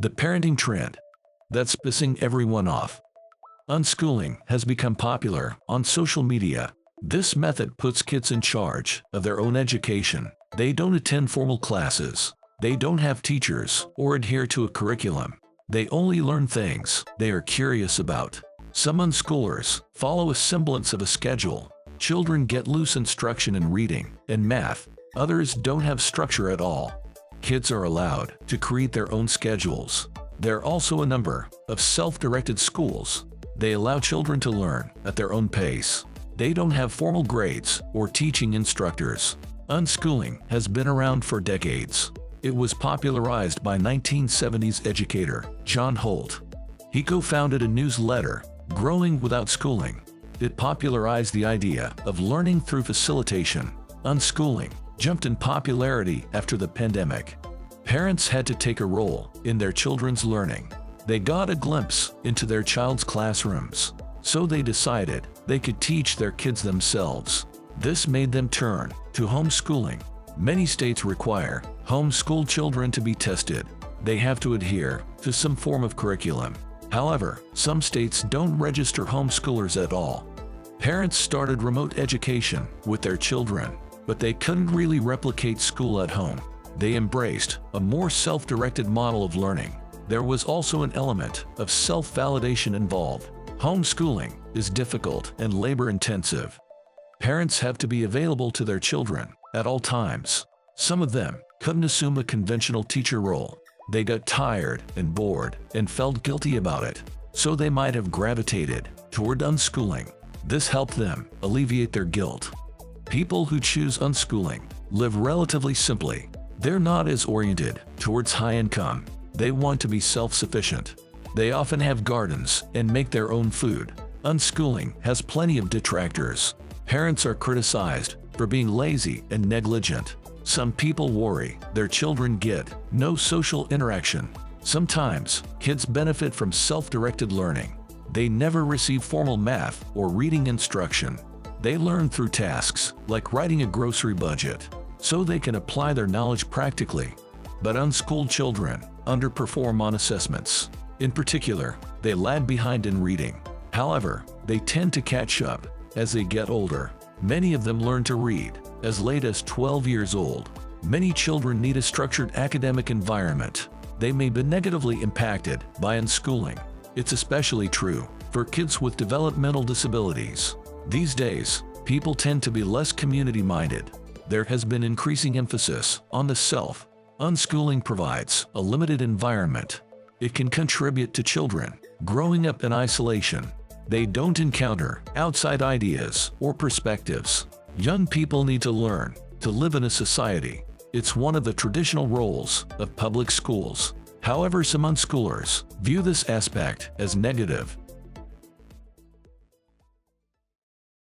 The parenting trend that's pissing everyone off. Unschooling has become popular on social media. This method puts kids in charge of their own education. They don't attend formal classes. They don't have teachers or adhere to a curriculum. They only learn things they are curious about. Some unschoolers follow a semblance of a schedule. Children get loose instruction in reading and math. Others don't have structure at all. Kids are allowed to create their own schedules. There are also a number of self-directed schools. They allow children to learn at their own pace. They don't have formal grades or teaching instructors. Unschooling has been around for decades. It was popularized by 1970s educator John Holt. He co-founded a newsletter, Growing Without Schooling. It popularized the idea of learning through facilitation. Unschooling jumped in popularity after the pandemic. Parents had to take a role in their children's learning. They got a glimpse into their child's classrooms, so they decided they could teach their kids themselves. This made them turn to homeschooling. Many states require homeschool children to be tested. They have to adhere to some form of curriculum. However, some states don't register homeschoolers at all. Parents started remote education with their children, but they couldn't really replicate school at home. They embraced a more self-directed model of learning. There was also an element of self-validation involved. Homeschooling is difficult and labor-intensive. Parents have to be available to their children at all times. Some of them couldn't assume a conventional teacher role. They got tired and bored and felt guilty about it, so they might have gravitated toward unschooling. This helped them alleviate their guilt. People who choose unschooling live relatively simply. They're not as oriented towards high income. They want to be self-sufficient. They often have gardens and make their own food. Unschooling has plenty of detractors. Parents are criticized for being lazy and negligent. Some people worry their children get no social interaction. Sometimes, kids benefit from self-directed learning. They never receive formal math or reading instruction. They learn through tasks like writing a grocery budget, so they can apply their knowledge practically. But unschooled children underperform on assessments. In particular, they lag behind in reading. However, they tend to catch up as they get older. Many of them learn to read as late as 12 years old. Many children need a structured academic environment. They may be negatively impacted by unschooling. It's especially true for kids with developmental disabilities. These days, people tend to be less community-minded. There has been increasing emphasis on the self. Unschooling provides a limited environment. It can contribute to children growing up in isolation. They don't encounter outside ideas or perspectives. Young people need to learn to live in a society. It's one of the traditional roles of public schools. However, some unschoolers view this aspect as negative.